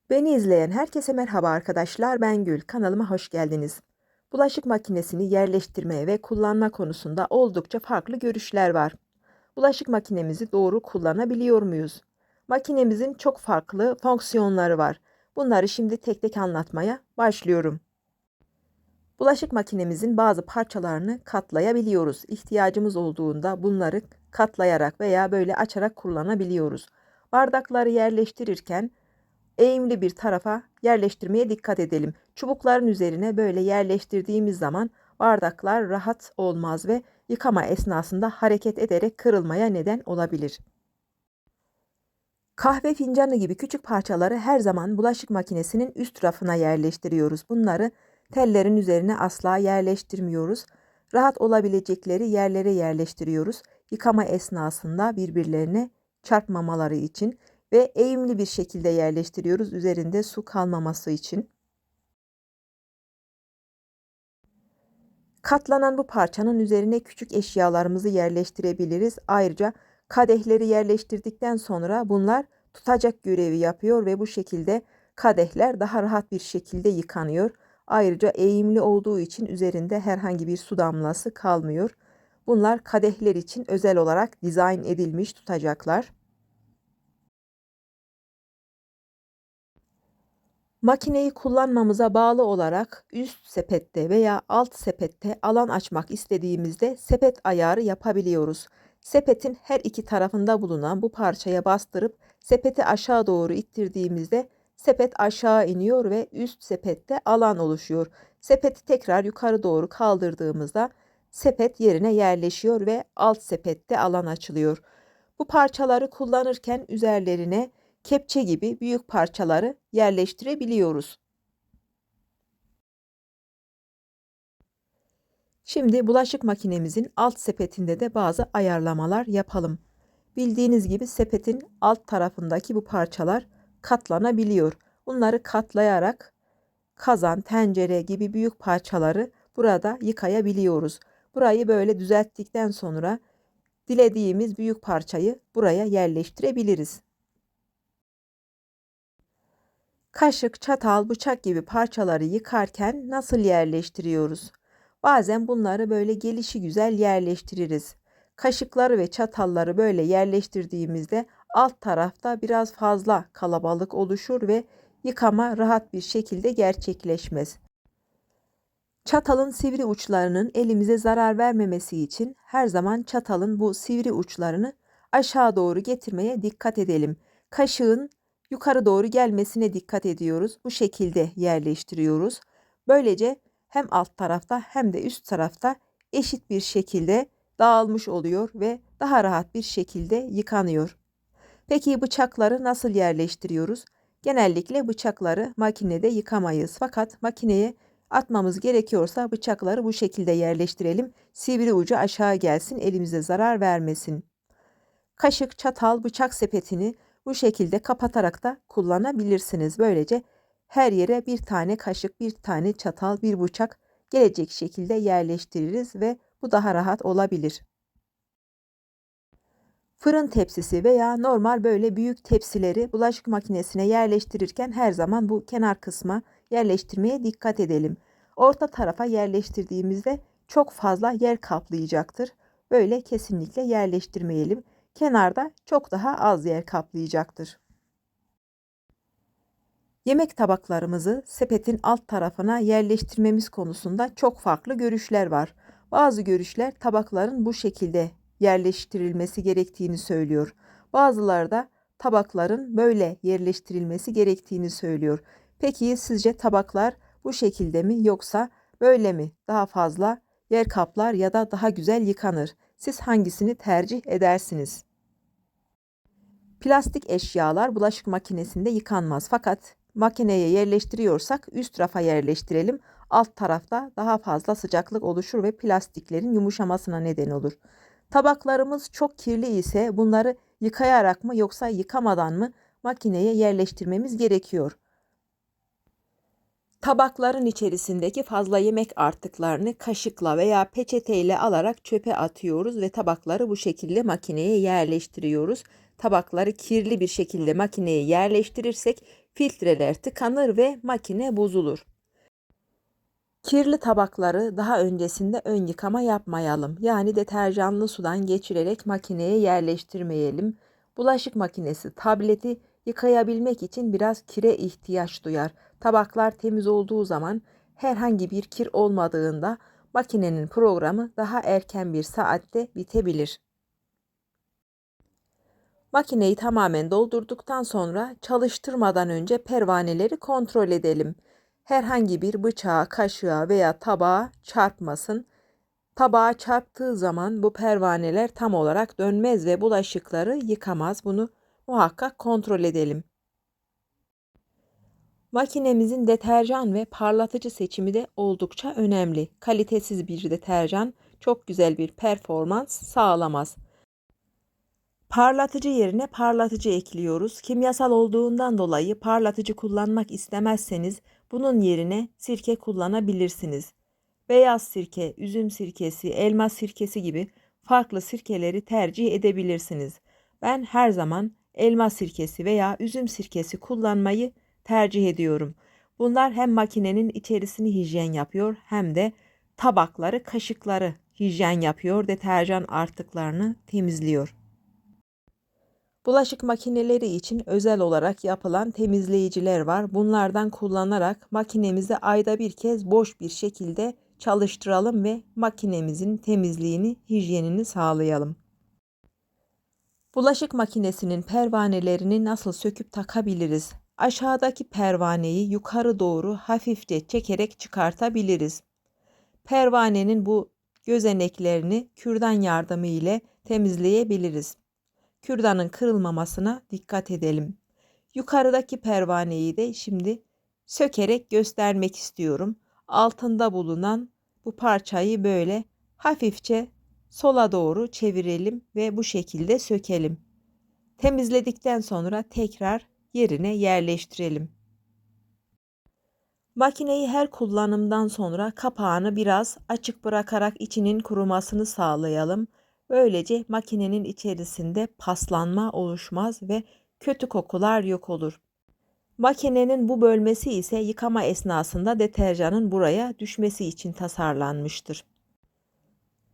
Beni izleyen herkese merhaba arkadaşlar. Ben Gül. Kanalıma hoş geldiniz. Bulaşık makinesini yerleştirme ve kullanma konusunda oldukça farklı görüşler var. Bulaşık makinemizi doğru kullanabiliyor muyuz? Makinemizin çok farklı fonksiyonları var. Bunları şimdi tek tek anlatmaya başlıyorum. Bulaşık makinemizin bazı parçalarını katlayabiliyoruz. İhtiyacımız olduğunda bunları katlayarak veya böyle açarak kullanabiliyoruz. Bardakları yerleştirirken eğimli bir tarafa yerleştirmeye dikkat edelim. Çubukların üzerine böyle yerleştirdiğimiz zaman bardaklar rahat olmaz ve yıkama esnasında hareket ederek kırılmaya neden olabilir. Kahve fincanı gibi küçük parçaları her zaman bulaşık makinesinin üst rafına yerleştiriyoruz. Bunları tellerin üzerine asla yerleştirmiyoruz. Rahat olabilecekleri yerlere yerleştiriyoruz. Yıkama esnasında birbirlerine çarpmamaları için ve eğimli bir şekilde yerleştiriyoruz üzerinde su kalmaması için. Katlanan bu parçanın üzerine küçük eşyalarımızı yerleştirebiliriz. Ayrıca kadehleri yerleştirdikten sonra bunlar tutacak görevi yapıyor ve bu şekilde kadehler daha rahat bir şekilde yıkanıyor. Ayrıca eğimli olduğu için üzerinde herhangi bir su damlası kalmıyor. Bunlar kadehler için özel olarak dizayn edilmiş tutacaklar. Makineyi kullanmamıza bağlı olarak üst sepette veya alt sepette alan açmak istediğimizde sepet ayarı yapabiliyoruz. Sepetin her iki tarafında bulunan bu parçaya bastırıp sepeti aşağı doğru ittirdiğimizde sepet aşağı iniyor ve üst sepette alan oluşuyor. Sepeti tekrar yukarı doğru kaldırdığımızda sepet yerine yerleşiyor ve alt sepette alan açılıyor. Bu parçaları kullanırken üzerlerine kepçe gibi büyük parçaları yerleştirebiliyoruz. Şimdi bulaşık makinemizin alt sepetinde de bazı ayarlamalar yapalım. Bildiğiniz gibi sepetin alt tarafındaki bu parçalar katlanabiliyor. Bunları katlayarak kazan, tencere gibi büyük parçaları burada yıkayabiliyoruz. Burayı böyle düzelttikten sonra dilediğimiz büyük parçayı buraya yerleştirebiliriz. Kaşık, çatal, bıçak gibi parçaları yıkarken nasıl yerleştiriyoruz? Bazen bunları böyle gelişigüzel yerleştiririz. Kaşıkları ve çatalları böyle yerleştirdiğimizde alt tarafta biraz fazla kalabalık oluşur ve yıkama rahat bir şekilde gerçekleşmez. Çatalın sivri uçlarının elimize zarar vermemesi için her zaman çatalın bu sivri uçlarını aşağı doğru getirmeye dikkat edelim. Kaşığın yukarı doğru gelmesine dikkat ediyoruz. Bu şekilde yerleştiriyoruz. Böylece hem alt tarafta hem de üst tarafta eşit bir şekilde dağılmış oluyor ve daha rahat bir şekilde yıkanıyor. Peki bıçakları nasıl yerleştiriyoruz? Genellikle bıçakları makinede yıkamayız. Fakat makineye atmamız gerekiyorsa bıçakları bu şekilde yerleştirelim. Sivri ucu aşağı gelsin, elimize zarar vermesin. Kaşık, çatal, bıçak sepetini bu şekilde kapatarak da kullanabilirsiniz. Böylece her yere bir tane kaşık, bir tane çatal, bir bıçak gelecek şekilde yerleştiririz ve bu daha rahat olabilir. Fırın tepsisi veya normal böyle büyük tepsileri bulaşık makinesine yerleştirirken her zaman bu kenar kısma yerleştirmeye dikkat edelim. Orta tarafa yerleştirdiğimizde çok fazla yer kaplayacaktır. Böyle kesinlikle yerleştirmeyelim. Kenarda çok daha az yer kaplayacaktır. Yemek tabaklarımızı sepetin alt tarafına yerleştirmemiz konusunda çok farklı görüşler var. Bazı görüşler tabakların bu şekilde yerleştirilmesi gerektiğini söylüyor. Bazıları da tabakların böyle yerleştirilmesi gerektiğini söylüyor. Peki sizce tabaklar bu şekilde mi yoksa böyle mi daha fazla yer kaplar ya da daha güzel yıkanır? Siz hangisini tercih edersiniz? Plastik eşyalar bulaşık makinesinde yıkanmaz. Fakat makineye yerleştiriyorsak üst rafa yerleştirelim. Alt tarafta daha fazla sıcaklık oluşur ve plastiklerin yumuşamasına neden olur. Tabaklarımız çok kirli ise bunları yıkayarak mı yoksa yıkamadan mı makineye yerleştirmemiz gerekiyor? Tabakların içerisindeki fazla yemek artıklarını kaşıkla veya peçeteyle alarak çöpe atıyoruz ve tabakları bu şekilde makineye yerleştiriyoruz. Tabakları kirli bir şekilde makineye yerleştirirsek filtreler tıkanır ve makine bozulur. Kirli tabakları daha öncesinde ön yıkama yapmayalım. Yani deterjanlı sudan geçirerek makineye yerleştirmeyelim. Bulaşık makinesi, tableti yıkayabilmek için biraz kire ihtiyaç duyar. Tabaklar temiz olduğu zaman herhangi bir kir olmadığında makinenin programı daha erken bir saatte bitebilir. Makineyi tamamen doldurduktan sonra çalıştırmadan önce pervaneleri kontrol edelim. Herhangi bir bıçağa, kaşığa veya tabağa çarpmasın. Tabağa çarptığı zaman bu pervaneler tam olarak dönmez ve bulaşıkları yıkamaz. Bunu muhakkak kontrol edelim. Makinemizin deterjan ve parlatıcı seçimi de oldukça önemli. Kalitesiz bir deterjan çok güzel bir performans sağlamaz. Parlatıcı yerine parlatıcı ekliyoruz. Kimyasal olduğundan dolayı parlatıcı kullanmak istemezseniz bunun yerine sirke kullanabilirsiniz. Beyaz sirke, üzüm sirkesi, elma sirkesi gibi farklı sirkeleri tercih edebilirsiniz. Ben her zaman elma sirkesi veya üzüm sirkesi kullanmayı tercih ediyorum. Bunlar hem makinenin içerisini hijyen yapıyor hem de tabakları, kaşıkları hijyen yapıyor, deterjan artıklarını temizliyor. Bulaşık makineleri için özel olarak yapılan temizleyiciler var. Bunlardan kullanarak makinemizi ayda bir kez boş bir şekilde çalıştıralım ve makinemizin temizliğini, hijyenini sağlayalım. Bulaşık makinesinin pervanelerini nasıl söküp takabiliriz? Aşağıdaki pervaneyi yukarı doğru hafifçe çekerek çıkartabiliriz. Pervanenin bu gözeneklerini kürdan yardımı ile temizleyebiliriz. Kürdanın kırılmamasına dikkat edelim. Yukarıdaki pervaneyi de şimdi sökerek göstermek istiyorum. Altında bulunan bu parçayı böyle hafifçe sola doğru çevirelim ve bu şekilde sökelim. Temizledikten sonra tekrar yerine yerleştirelim. Makineyi her kullanımdan sonra kapağını biraz açık bırakarak içinin kurumasını sağlayalım. Böylece makinenin içerisinde paslanma oluşmaz ve kötü kokular yok olur. Makinenin bu bölmesi ise yıkama esnasında deterjanın buraya düşmesi için tasarlanmıştır.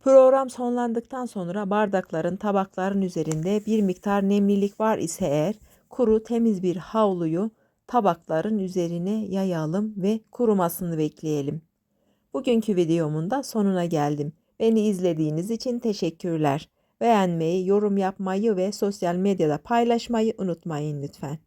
Program sonlandıktan sonra bardakların, tabakların üzerinde bir miktar nemlilik var ise eğer kuru temiz bir havluyu tabakların üzerine yayalım ve kurumasını bekleyelim. Bugünkü videomun da sonuna geldim. Beni izlediğiniz için teşekkürler. Beğenmeyi, yorum yapmayı ve sosyal medyada paylaşmayı unutmayın lütfen.